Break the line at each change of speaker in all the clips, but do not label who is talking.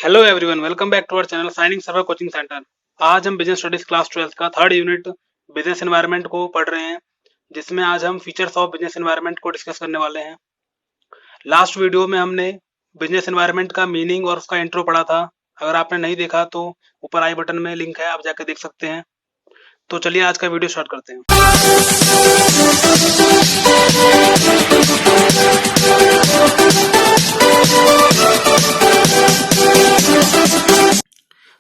Hello everyone, welcome back to our channel signing server coaching center. आज हम business studies class 12 का third unit business environment को पढ़ रहे हैं, जिसमें आज हम फीचर्स ऑफ बिजनेस एनवायरनमेंट को डिस्कस करने वाले हैं। लास्ट वीडियो में हमने बिजनेस एनवायरनमेंट का मीनिंग और उसका इंट्रो पढ़ा था। अगर आपने नहीं देखा तो ऊपर आई बटन में लिंक है, आप जाकर देख सकते हैं। तो चलिए आज का वीडियो स्टार्ट करते हैं।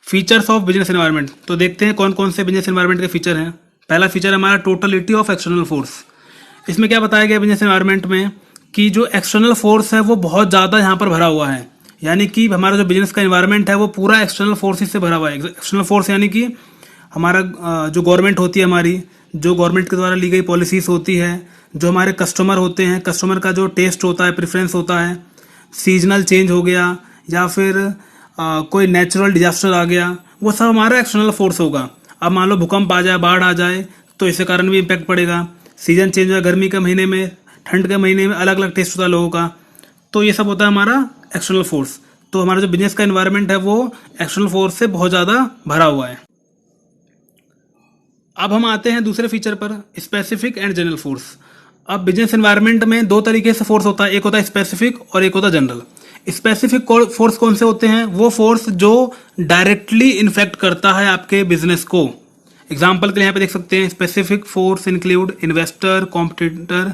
फीचर्स ऑफ बिजनेस एनवायरनमेंट, तो देखते हैं कौन कौन से बिजनेस एनवायरनमेंट के फीचर हैं। पहला फीचर हमारा टोटलिटी ऑफ एक्सटर्नल फोर्स। इसमें क्या बताया गया बिजनेस एनवायरनमेंट में कि जो एक्सटर्नल फोर्स है वो बहुत ज़्यादा यहाँ पर भरा हुआ है, यानी कि हमारा जो बिजनेस का एनवायरनमेंट है वो पूरा एक्सटर्नल फोर्सेस से भरा हुआ है। एक्सटर्नल फोर्स यानी कि हमारा जो गवर्नमेंट होती है, हमारी जो गवर्नमेंट के द्वारा ली गई पॉलिसीज होती है, जो हमारे कस्टमर होते हैं, कस्टमर का जो टेस्ट होता है, प्रेफरेंस होता है, सीजनल चेंज हो गया या फिर कोई नेचुरल डिजास्टर आ गया, वो सब हमारा एक्सटर्नल फोर्स होगा। अब मान लो भूकंप आ जाए, बाढ़ आ जाए, तो इसके कारण भी इम्पैक्ट पड़ेगा। सीजन चेंज हो, गर्मी के महीने में, ठंड के महीने में अलग अलग टेस्ट होता है लोगों का, तो ये सब होता है हमारा एक्सटर्नल फोर्स। तो हमारा जो बिजनेस का एनवायरनमेंट है वो एक्सटर्नल फोर्स से बहुत ज़्यादा भरा हुआ है। अब हम आते हैं दूसरे फीचर पर, स्पेसिफिक एंड जनरल फोर्स। अब बिजनेस एनवायरनमेंट में दो तरीके से फोर्स होता है, एक होता है स्पेसिफिक और एक होता है जनरल। स्पेसिफिक फोर्स कौन से होते हैं? वो फोर्स जो डायरेक्टली इन्फेक्ट करता है आपके बिजनेस को। एग्जाम्पल के लिए यहाँ पे देख सकते हैं, specific force include investor, competitor,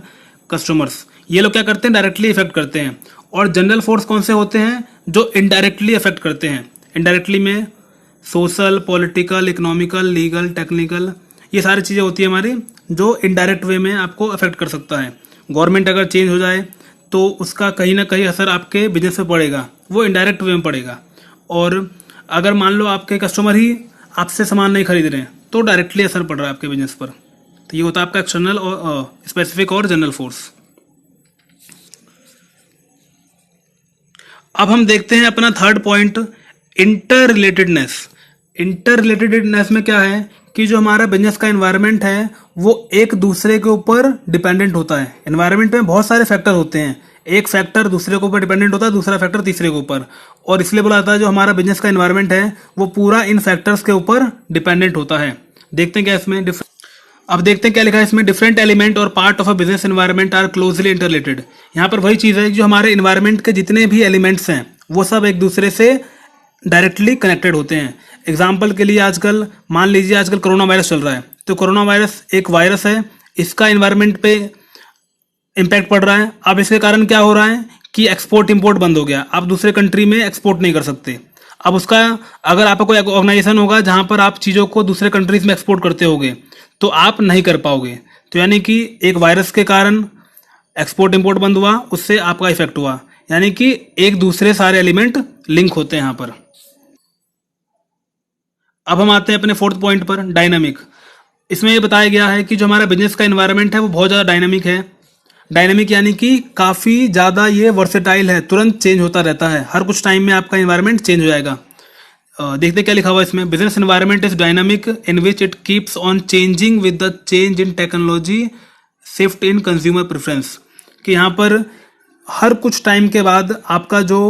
customers. ये लोग क्या करते हैं? डायरेक्टली इफेक्ट करते हैं। और जनरल फोर्स कौन से होते हैं? जो इनडायरेक्टली इफेक्ट करते हैं। इनडायरेक्टली में social, political, economical, legal, technical, ये सारी चीज़ें होती है हमारी, जो इनडायरेक्ट वे में आपको अफेक्ट कर सकता है। गवर्नमेंट अगर चेंज हो जाए तो उसका कहीं ना कहीं असर आपके बिजनेस पे पड़ेगा, वो इनडायरेक्ट वे में पड़ेगा। और अगर मान लो आपके कस्टमर ही आपसे सामान नहीं खरीद रहे हैं तो डायरेक्टली असर पड़ रहा है आपके बिजनेस पर। तो ये होता है आपका एक्सटर्नल और स्पेसिफिक और जनरल फोर्स। अब हम देखते हैं अपना third point, inter relatedness. Inter relatedness में क्या है कि जो हमारा बिजनेस का एनवायरनमेंट है वो एक दूसरे के ऊपर डिपेंडेंट होता है। एनवायरनमेंट में बहुत सारे फैक्टर होते हैं, एक फैक्टर दूसरे के ऊपर डिपेंडेंट होता है, दूसरा फैक्टर तीसरे के ऊपर, और इसलिए बोला जाता है जो हमारा बिजनेस का एनवायरनमेंट है वो पूरा इन फैक्टर्स के ऊपर डिपेंडेंट होता है। देखते हैं क्या इसमें अब देखते हैं क्या लिखा है इसमें, डिफरेंट एलिमेंट और part of a business environment are closely interrelated. यहाँ पर वही चीज़ है, जो हमारे एनवायरनमेंट के जितने भी एलिमेंट्स हैं वो सब एक दूसरे से डायरेक्टली कनेक्टेड होते हैं। एग्जाम्पल के लिए आजकल मान लीजिए आजकल कोरोना वायरस चल रहा है, तो कोरोना वायरस एक वायरस है, इसका एनवायरनमेंट पे इम्पैक्ट पड़ रहा है। अब इसके कारण क्या हो रहा है कि एक्सपोर्ट इंपोर्ट बंद हो गया, आप दूसरे कंट्री में एक्सपोर्ट नहीं कर सकते। अब उसका अगर आपका कोई ऑर्गेनाइजेशन होगा जहां पर आप चीज़ों को दूसरे कंट्रीज में एक्सपोर्ट करते होगे तो आप नहीं कर पाओगे। तो यानी कि एक वायरस के कारण एक्सपोर्ट इंपोर्ट बंद हुआ, उससे आपका इफेक्ट हुआ, यानी कि एक दूसरे सारे एलिमेंट लिंक होते हैं यहाँ पर। अब हम आते हैं अपने फोर्थ पॉइंट पर, डायनामिक। इसमें ये बताया गया है कि जो हमारा बिजनेस का एनवायरनमेंट है वो बहुत ज़्यादा डायनामिक है। डायनामिक यानी कि काफ़ी ज़्यादा ये वर्सेटाइल है, तुरंत चेंज होता रहता है, हर कुछ टाइम में आपका एनवायरनमेंट चेंज हो जाएगा। देखते क्या लिखा हुआ है इसमें, business environment is dynamic in which it keeps on changing with the change in technology, shift in consumer preference. कि यहाँ पर हर कुछ टाइम के बाद आपका जो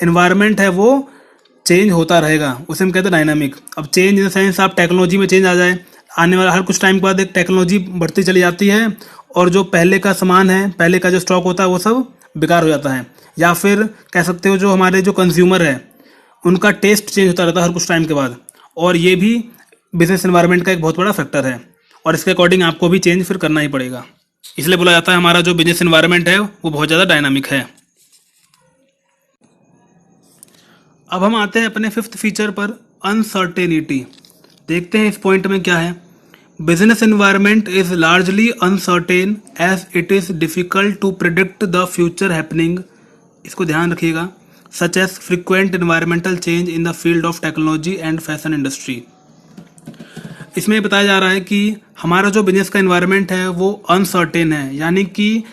एनवायरनमेंट है वो चेंज होता रहेगा, उसे हम कहते हैं डायनामिक। अब चेंज इन द सेंस आप टेक्नोलॉजी में चेंज आ जाए, आने वाला हर कुछ टाइम के बाद एक टेक्नोलॉजी बढ़ती चली जाती है और जो पहले का सामान है, पहले का जो स्टॉक होता है वो सब बेकार हो जाता है। या फिर कह सकते हो जो हमारे जो कंज्यूमर है उनका टेस्ट चेंज होता रहता है हर कुछ टाइम के बाद, और ये भी बिजनेस एनवायरनमेंट का एक बहुत बड़ा फैक्टर है, और इसके अकॉर्डिंग आपको भी चेंज फिर करना ही पड़ेगा। इसलिए बोला जाता है हमारा जो बिजनेस एनवायरनमेंट है वो बहुत ज़्यादा डायनामिक है। अब हम आते हैं अपने फिफ्थ फीचर पर, अनसर्टेनिटी। देखते हैं इस पॉइंट में क्या है। Business environment is largely uncertain as it is difficult to predict the future happening, इसको ध्यान रखिएगा, such as frequent environmental change in the field of technology and fashion industry. इसमें बताया जा रहा है कि हमारा जो बिजनेस का एनवायरनमेंट है वो अनसर्टेन है, यानी कि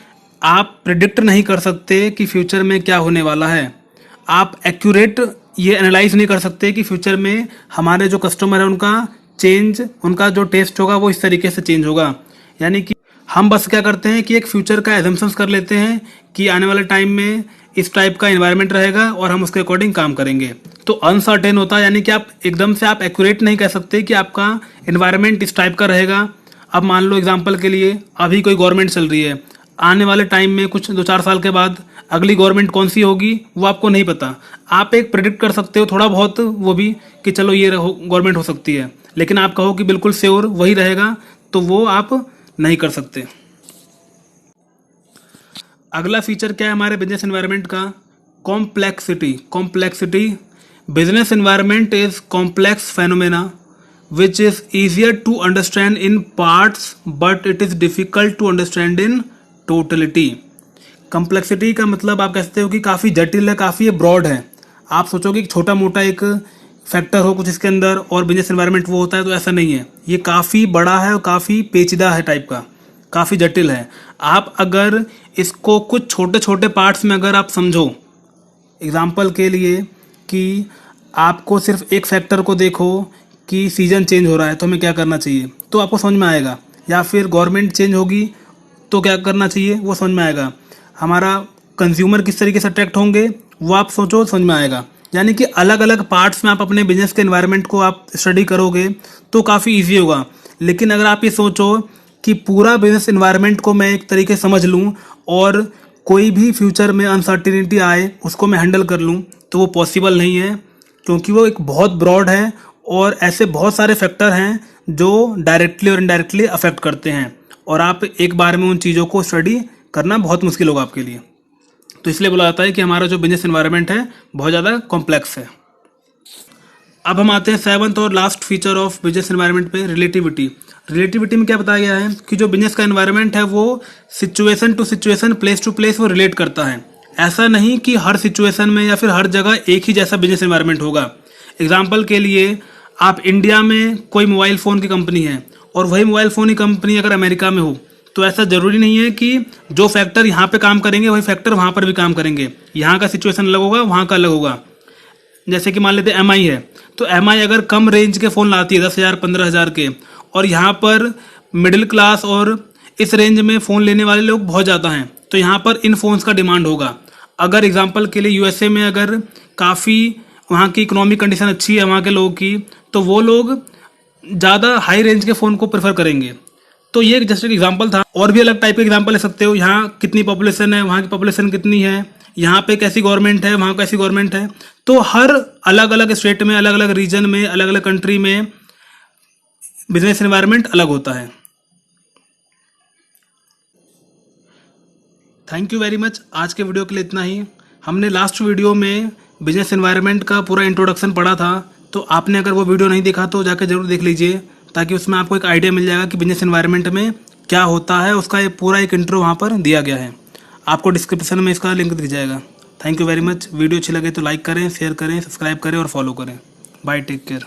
आप प्रिडिक्ट नहीं कर सकते कि फ्यूचर में क्या होने वाला है। आप एक्यूरेट ये एनालाइज नहीं कर सकते कि फ्यूचर में हमारे जो कस्टमर है उनका चेंज, उनका जो टेस्ट होगा वो इस तरीके से चेंज होगा। यानी कि हम बस क्या करते हैं कि एक फ्यूचर का एजम्पशंस कर लेते हैं कि आने वाले टाइम में इस टाइप का एनवायरनमेंट रहेगा और हम उसके अकॉर्डिंग काम करेंगे। तो अनसर्टेन होता है, यानी कि आप एकदम से आप एक्यूरेट नहीं कह सकते कि आपका एनवायरनमेंट इस टाइप का रहेगा। अब मान लो एग्जांपल के लिए अभी कोई गवर्नमेंट चल रही है, आने वाले टाइम में कुछ 2-4 साल के बाद अगली गवर्नमेंट कौन सी होगी वो आपको नहीं पता। आप एक प्रेडिक्ट कर सकते हो थोड़ा बहुत, वो भी कि चलो ये गवर्नमेंट हो सकती है, लेकिन आप कहो कि बिल्कुल श्योर वही रहेगा, तो वो आप नहीं कर सकते। अगला फीचर क्या है हमारे बिजनेस एनवायरनमेंट का? Complexity. Complexity, business environment is complex phenomena which is easier to understand in parts but it is difficult to understand in totality। complexity का मतलब आप कहते हो कि काफ़ी जटिल है, काफ़ी ब्रॉड है। आप सोचोगे कि छोटा मोटा एक फैक्टर हो कुछ इसके अंदर और बिजनेस एनवायरनमेंट वो होता है, तो ऐसा नहीं है। ये काफ़ी बड़ा है और काफ़ी पेचीदा है टाइप का, काफ़ी जटिल है। आप अगर इसको कुछ छोटे छोटे पार्ट्स में अगर आप समझो, एग्जाम्पल के लिए कि आपको सिर्फ एक फैक्टर को देखो कि सीजन चेंज हो रहा है तो हमें क्या करना चाहिए, तो आपको समझ में आएगा। या फिर गवर्नमेंट चेंज होगी तो क्या करना चाहिए वो समझ में आएगा। हमारा कंज्यूमर किस तरीके से अट्रैक्ट होंगे वो आप सोचो, समझ में आएगा। यानी कि अलग अलग पार्ट्स में आप अपने बिजनेस के एनवायरनमेंट को आप स्टडी करोगे तो काफ़ी ईजी होगा। लेकिन अगर आप ये सोचो कि पूरा बिजनेस एनवायरनमेंट को मैं एक तरीके समझ लूँ और कोई भी फ्यूचर में अनसर्टिनिटी आए उसको मैं हैंडल कर लूँ, तो वो पॉसिबल नहीं है, क्योंकि वो एक बहुत ब्रॉड है और ऐसे बहुत सारे फैक्टर हैं जो डायरेक्टली और इनडायरेक्टली अफेक्ट करते हैं, और आप एक बार में उन चीज़ों को स्टडी करना बहुत मुश्किल होगा आपके लिए। तो इसलिए बोला जाता है कि हमारा जो बिजनेस एनवायरनमेंट है बहुत ज़्यादा कॉम्प्लेक्स है। अब हम आते हैं 7th और last feature of business environment पे, रिलेटिविटी। रिलेटिविटी में क्या बताया गया है कि जो बिजनेस का एनवायरनमेंट है वो situation to situation, place to place वो रिलेट करता है। ऐसा नहीं कि हर सिचुएशन में या फिर हर जगह एक ही जैसा बिजनेस एनवायरनमेंट होगा। एग्जाम्पल के लिए आप इंडिया में कोई मोबाइल फ़ोन की कंपनी है और वही मोबाइल फ़ोन की कंपनी अगर अमेरिका में हो, तो ऐसा ज़रूरी नहीं है कि जो फैक्टर यहाँ पे काम करेंगे वही फैक्टर वहाँ पर भी काम करेंगे। यहाँ का सिचुएशन अलग होगा, वहाँ का अलग होगा। जैसे कि मान लेते हैं MI है, तो MI अगर कम रेंज के फ़ोन लाती है 10,000 15,000 के, और यहाँ पर मिडिल क्लास और इस रेंज में फ़ोन लेने वाले लोग बहुत ज़्यादा हैं, तो यहाँ पर इन फ़ोन्स का डिमांड होगा। अगर एग्जाम्पल के लिए USA में अगर काफ़ी वहाँ की इकोनॉमिक कंडीशन अच्छी है वहाँ के लोगों की, तो वो लोग ज़्यादा हाई रेंज के फ़ोन को प्रेफर करेंगे। तो ये जस्ट एक एग्जांपल था, और भी अलग टाइप के एग्जांपल ले सकते हो। यहाँ कितनी पॉपुलेशन है, वहाँ की पॉपुलेशन कितनी है, यहाँ पे कैसी गवर्नमेंट है, वहाँ कैसी गवर्नमेंट है। तो हर अलग अलग स्टेट में, अलग अलग रीजन में, अलग अलग कंट्री में बिजनेस एनवायरनमेंट अलग होता है। Thank you very much. आज के वीडियो के लिए इतना ही। हमने लास्ट वीडियो में बिजनेस एनवायरनमेंट का पूरा इंट्रोडक्शन पढ़ा था, तो आपने अगर वो वीडियो नहीं देखा तो जाकर जरूर देख लीजिए, ताकि उसमें आपको एक आइडिया मिल जाएगा कि बिजनेस एनवायरनमेंट में क्या होता है। उसका ये पूरा एक इंट्रो वहाँ पर दिया गया है, आपको डिस्क्रिप्शन में इसका लिंक दिख जाएगा। Thank you very much. Video अच्छी लगे तो लाइक करें, शेयर करें, सब्सक्राइब करें और फॉलो करें। Bye, take care.